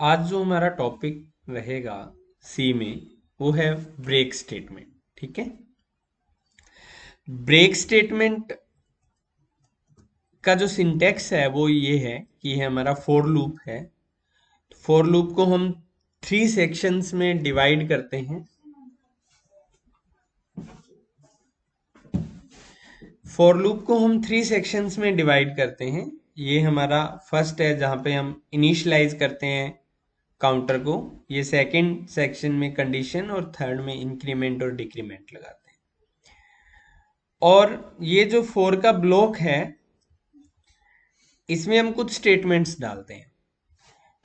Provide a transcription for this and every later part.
आज जो हमारा टॉपिक रहेगा सी में वो है ब्रेक स्टेटमेंट। ठीक है। ब्रेक स्टेटमेंट का जो सिंटेक्स है वो ये है कि ये हमारा फॉर लूप है। फॉर लूप को हम 3 सेक्शंस में डिवाइड करते हैं। फॉर लूप को हम 3 सेक्शंस में डिवाइड करते हैं। ये हमारा फर्स्ट है जहां पे हम इनिशियलाइज करते हैं काउंटर को। ये सेकंड सेक्शन में कंडीशन और थर्ड में इंक्रीमेंट और डिक्रीमेंट लगाते हैं। और ये जो फोर का ब्लॉक है इसमें हम कुछ स्टेटमेंट्स डालते हैं।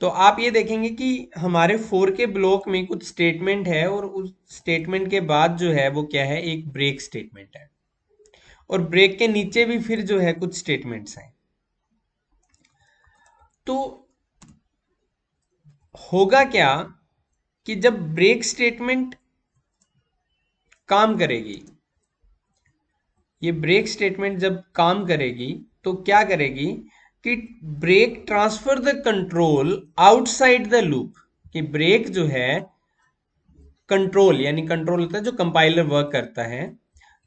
तो आप ये देखेंगे कि हमारे फोर के ब्लॉक में कुछ स्टेटमेंट है और उस स्टेटमेंट के बाद जो है वो क्या है, एक ब्रेक स्टेटमेंट है। और ब्रेक के नीचे भी फिर जो है कुछ स्टेटमेंट्स हैं। तो होगा क्या कि जब ब्रेक स्टेटमेंट काम करेगी, ये ब्रेक स्टेटमेंट जब काम करेगी तो क्या करेगी कि break transfer the control outside the loop. कि ब्रेक जो है कंट्रोल, यानी कंट्रोल होता है जो कंपाइलर वर्क करता है।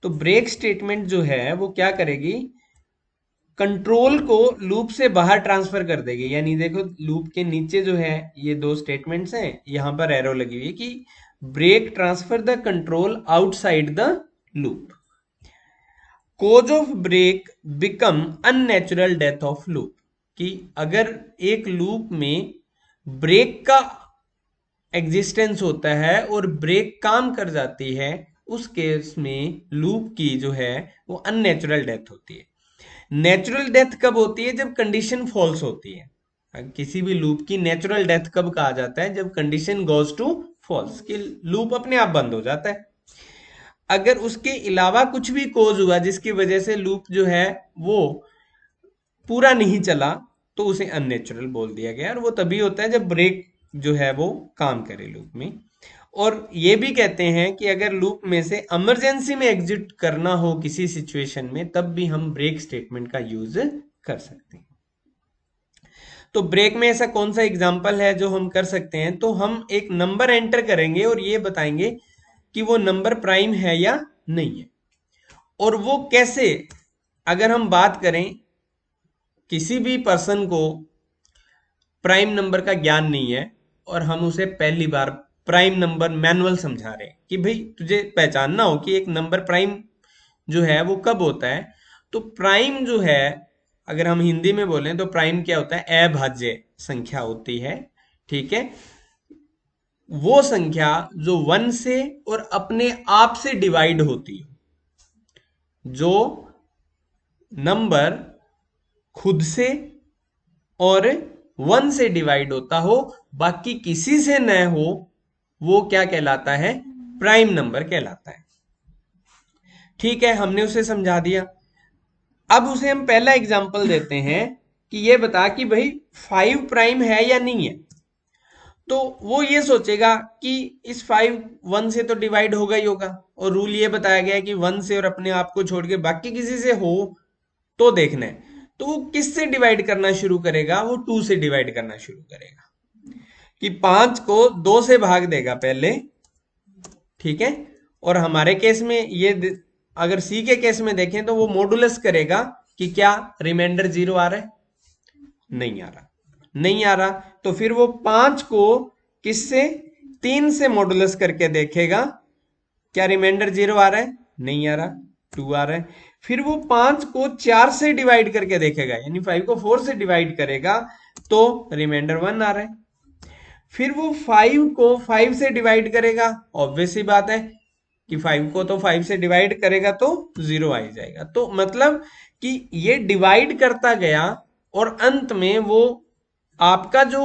तो ब्रेक स्टेटमेंट जो है वो क्या करेगी, कंट्रोल को लूप से बाहर ट्रांसफर कर देगी। यानी देखो लूप के नीचे जो है ये दो स्टेटमेंट्स हैं, यहां पर एरो लगी हुई है कि break transfer the control outside the loop. Cause of break become unnatural death of loop. कि अगर एक लूप में ब्रेक का एग्जिस्टेंस होता है और ब्रेक काम कर जाती है, उस केस में लूप की जो है वो अननेचुरल डेथ होती है। नेचुरल डेथ कब होती है, जब कंडीशन फॉल्स होती है। किसी भी लूप की नेचुरल डेथ कब कहा जाता है, जब कंडीशन गोज टू फॉल्स, कि लूप अपने आप बंद हो जाता है। अगर उसके अलावा कुछ भी कोज हुआ जिसकी वजह से लूप जो है वो पूरा नहीं चला, तो उसे अननेचुरल बोल दिया गया। और वो तभी होता है जब ब्रेक जो है वो काम करे लूप में। और ये भी कहते हैं कि अगर लूप में से इमरजेंसी में एग्जिट करना हो किसी सिचुएशन में, तब भी हम ब्रेक स्टेटमेंट का यूज कर सकते हैं। तो ब्रेक में ऐसा कौन सा एग्जाम्पल है जो हम कर सकते हैं, तो हम एक नंबर एंटर करेंगे और ये बताएंगे कि वो नंबर प्राइम है या नहीं है। और वो कैसे, अगर हम बात करें किसी भी पर्सन को प्राइम नंबर का ज्ञान नहीं है और हम उसे पहली बार प्राइम नंबर मैनुअल समझा रहे हैं कि भाई तुझे पहचानना हो कि एक नंबर प्राइम जो है वो कब होता है। तो प्राइम जो है, अगर हम हिंदी में बोलें तो प्राइम क्या होता है, अभाज्य संख्या होती है। ठीक है। वो संख्या जो 1 से और अपने आप से डिवाइड होती है। जो नंबर खुद से और 1 से डिवाइड होता हो, बाकी किसी से न हो, वो क्या कहलाता है, प्राइम नंबर कहलाता है। ठीक है, हमने उसे समझा दिया। अब उसे हम पहला एग्जांपल देते हैं कि ये बता कि भाई 5 प्राइम है या नहीं है। तो वो ये सोचेगा कि इस 5 1 से तो डिवाइड होगा ही होगा, और रूल ये बताया गया है कि 1 से और अपने आप को छोड़ के बाकी किसी से हो तो देखना है। तो वो किस से डिवाइड करना शुरू करेगा, वो 2 से डिवाइड करना शुरू करेगा। कि 5 को 2 से भाग देगा पहले। ठीक है। और हमारे केस में ये अगर सी के केस में देखें तो वो मॉडुलस करेगा कि क्या रिमाइंडर 0 आ रहा है, नहीं आ रहा, नहीं आ रहा। तो फिर वो 5 को किससे, 3 से मॉडुलस करके देखेगा, क्या रिमाइंडर 0 आ रहा है, नहीं आ रहा, 2 आ रहा है। फिर वो 5 को 4 से डिवाइड करके देखेगा, यानी 5 को 4 से डिवाइड करेगा तो रिमाइंडर 1 आ रहा है। फिर वो 5 को 5 से डिवाइड करेगा, ऑब्वियस सी बात है कि 5 को तो 5 से डिवाइड करेगा तो 0 आ ही जाएगा। तो मतलब कि ये डिवाइड करता गया और अंत में वो आपका जो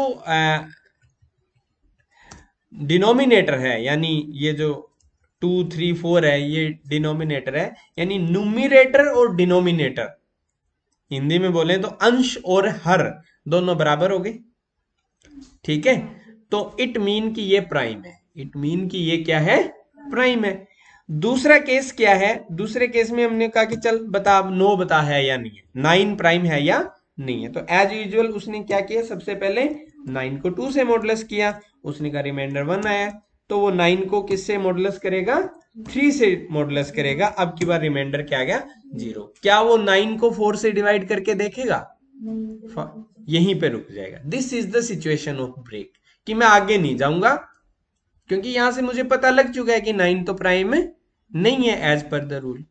डिनोमिनेटर है, यानी ये जो 2 3 4 है, ये डिनोमिनेटर है। यानी न्यूमिनेटर और डिनोमिनेटर, हिंदी में बोले तो अंश और हर दोनों बराबर हो गए। ठीक है। तो इट मीन कि ये प्राइम है, इट मीन कि ये क्या है, प्राइम है। दूसरा केस क्या है, दूसरे केस में हमने कहा कि चल बता, 9 बता है या नहीं है, 9 प्राइम है या नहीं है। तो एज यूजुअल उसने क्या किया, सबसे पहले 9 को 2 से मॉडुलस किया, उसने कहा रिमाइंडर 1 आया, तो वो 9 को किससे मॉडुलस करेगा, 3 से मॉडुलस करेगा। अब की बार रिमाइंडर क्या आ गया, 0। क्या वो 9 को 4 से डिवाइड करके देखेगा, यहीं पे रुक जाएगा। This is the situation of break, कि मैं आगे नहीं जाऊंगा क्योंकि यहां से मुझे पता लग चुका है कि 9 तो प्राइम नहीं है एज पर द रूल।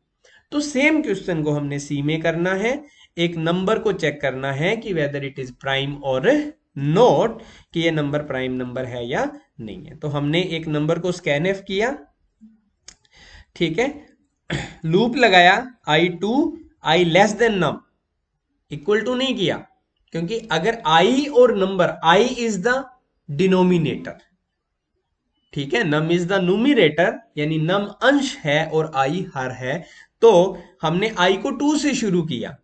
तो सेम क्वेश्चन को हमने सी में करना है, एक नंबर को चेक करना है कि वेदर इट इज प्राइम और नॉट, कि ये नंबर प्राइम नंबर है या नहीं है। तो हमने एक नंबर को स्कैन एफ किया, ठीक है, लूप लगाया, i2 i less than num, equal to नहीं किया, क्योंकि अगर i और number, i is the denominator, ठीक है, नम इज द न्यूमिरेटर, यानी नम अंश है और i हर है, तो हमने i को 2 से शुरू किया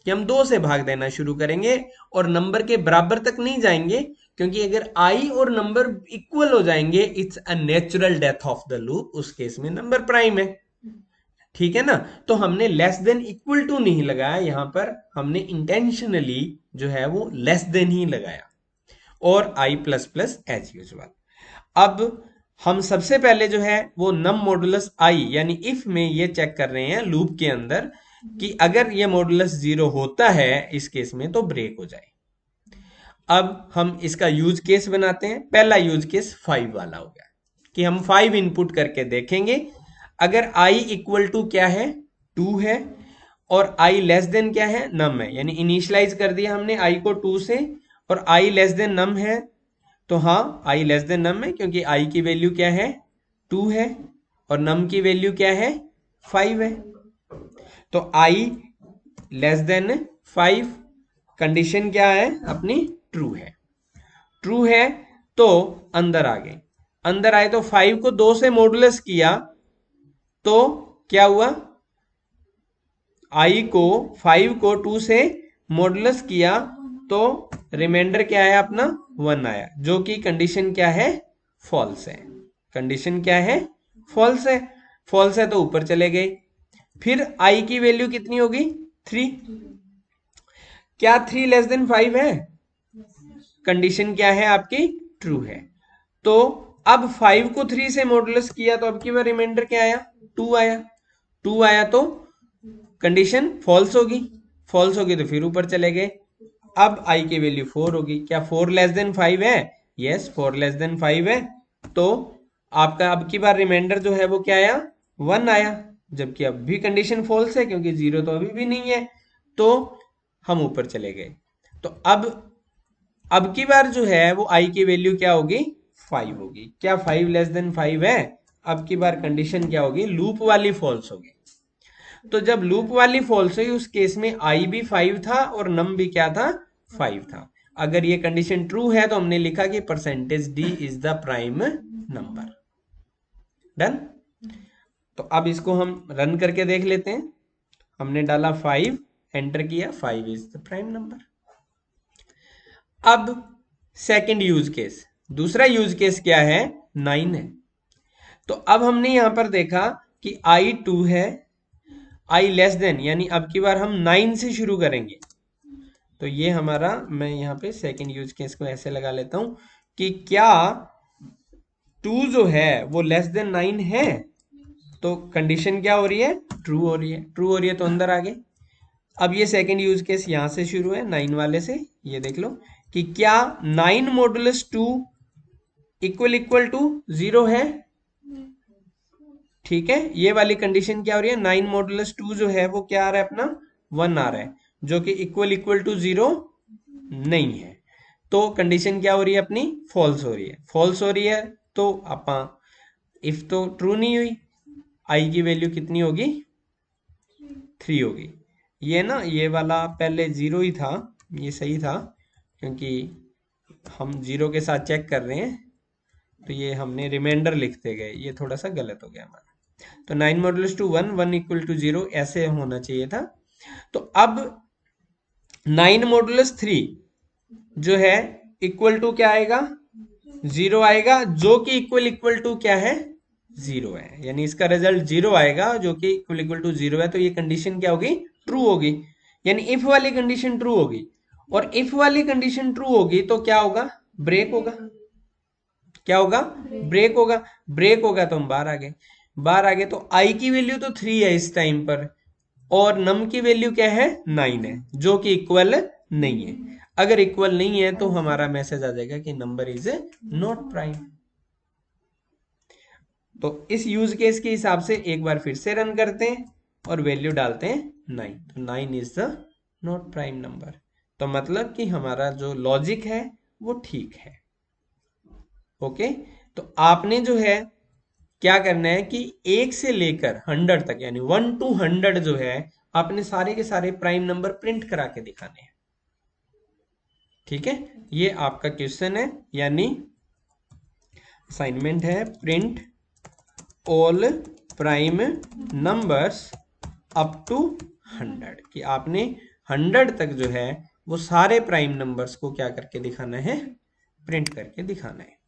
कि हम 2 से भाग देना शुरू करेंगे और नंबर के बराबर तक नहीं जाएंगे, क्योंकि अगर i और नंबर इक्वल हो जाएंगे it's a natural death of the loop, उस केस में नंबर प्राइम है, ठीक है ना। तो हमने लेस देन इक्वल टू नहीं लगाया, यहां पर हमने इंटेंशनली जो है वो लेस देन ही लगाया, और i plus plus as usual. अब हम सबसे पहले जो है वो नम मॉडुलस i यानी इफ में ये चेक कर रहे हैं लूप के अंदर कि अगर ये मॉडुलस 0 होता है इस केस में तो ब्रेक हो जाए। अब हम इसका यूज केस बनाते हैं। पहला यूज केस 5 वाला हो गया कि हम 5 इनपुट करके देखेंगे, अगर i इक्वल टू क्या है, 2 है, और i लेस देन क्या है, नम है, यानी इनिशियलाइज कर दिया हमने i को 2 से, और i लेस देन नम है, तो हाँ i लेस देन नम है, क्योंकि i की वैल्यू क्या है, 2 है, और नम की वैल्यू क्या है, 5 है। तो i लेस देन 5, कंडीशन क्या है अपनी, ट्रू है। ट्रू है तो अंदर आ गए, अंदर आए तो 5 को 2 से मॉडुलस किया, तो क्या हुआ, i को 5 को 2 से मॉडुलस किया तो रिमाइंडर क्या आया अपना, 1 आया, जो कि कंडीशन क्या है, फॉल्स है। कंडीशन क्या है, फॉल्स है। फॉल्स है तो ऊपर चले गए, फिर i की वैल्यू कितनी होगी, 3। क्या 3 लेस देन 5 है, कंडीशन क्या है आपकी, ट्रू है। तो अब 5 को 3 से मॉडुलस किया तो अब की बार रिमाइंडर क्या आया, 2 आया। 2 आया तो कंडीशन फॉल्स होगी, फॉल्स होगी तो फिर ऊपर चले गए। अब i की वैल्यू 4 होगी, क्या 4 लेस देन 5 है, यस 4 लेस देन 5 है, तो आपका अब की बार रिमाइंडर जो है वो क्या आया, 1 आया, जबकि अब भी कंडीशन फॉल्स है क्योंकि 0 तो अभी भी नहीं है, तो हम ऊपर चले गए। तो अब की बार जो है वो i की वैल्यू क्या होगी, 5 होगी। क्या 5 लेस देन 5 है, अब की बार कंडीशन क्या होगी, लूप वाली फॉल्स होगी। तो जब लूप वाली फॉल्स हुई उस केस में i भी 5 था और नम भी क्या था, 5 था। अगर ये कंडीशन ट्रू है तो हमने लिखा कि percentage d is the prime number. Done. तो अब इसको हम रन करके देख लेते हैं। हमने डाला 5, एंटर किया, 5 इज द प्राइम नंबर। अब सेकंड यूज केस, दूसरा यूज केस क्या है, 9 है। तो अब हमने यहां पर देखा कि i 2 है, i लेस देन, यानी अब की बार हम 9 से शुरू करेंगे। तो ये हमारा, मैं यहां पे सेकंड यूज केस को ऐसे लगा लेता हूं कि क्या 2 जो है वो लेस देन 9 है, तो कंडीशन क्या हो रही है, ट्रू हो रही है। ट्रू हो रही है तो अंदर आ गए। अब ये सेकंड यूज केस यहां से शुरू है 9 वाले से, ये देख लो कि क्या 9 मॉडुलस 2 इक्वल टू 0 है, ठीक है। ये वाली कंडीशन क्या हो रही है, 9 मॉडुलस 2 जो है वो क्या आ रहा है अपना, 1 आ रहा है, जो कि इक्वल टू 0 नहीं है। तो कंडीशन क्या हो रही है अपनी, फॉल्स हो रही है। फॉल्स हो रही है तो अपा इफ तो ट्रू नहीं हुई, i की वैल्यू कितनी होगी, 3 होगी। ये ना, ये वाला पहले 0 ही था, ये सही था, क्योंकि हम 0 के साथ चेक कर रहे हैं, तो ये हमने रिमाइंडर लिखते गए, ये थोड़ा सा गलत हो गया हमारा। तो 9 मॉडुलस टू 1, 1 इक्वल टू 0 ऐसे होना चाहिए था। तो अब 9 मॉडुलस 3 जो है इक्वल टू क्या आएगा, 0 आएगा, जो कि इक्वल टू क्या है, 0 है, यानी इसका रिजल्ट 0 आएगा जो कि इक्वल टू 0 है। तो ये कंडीशन क्या होगी, ट्रू होगी, यानी इफ वाली कंडीशन ट्रू होगी। और इफ वाली कंडीशन ट्रू होगी तो क्या होगा, ब्रेक होगा। क्या होगा, ब्रेक होगा। ब्रेक होगा तो हम बाहर आ गए। बाहर आ गए तो आई की वैल्यू तो 3 है इस टाइम पर, और नम की वैल्यू क्या है, 9 है, जो कि इक्वल नहीं है। अगर इक्वल नहीं है तो हमारा मैसेज आ जाएगा कि नंबर इज नॉट प्राइम। तो इस यूज केस के हिसाब से एक बार फिर से रन करते हैं और वैल्यू डालते हैं 9, तो 9 is the not prime number. तो मतलब कि हमारा जो लॉजिक है वो ठीक है। ओके, तो आपने जो है क्या करना है कि 1 से लेकर 100 तक, यानी 1 to 100 जो है, आपने सारे के सारे प्राइम नंबर प्रिंट करा के दिखाने हैं। ठीक है, ये आपका क्वेश्चन है, यानी असाइनमेंट है, print all prime numbers up to 100, कि आपने 100 तक जो है वो सारे प्राइम नंबर्स को क्या करके दिखाना है, प्रिंट करके दिखाना है।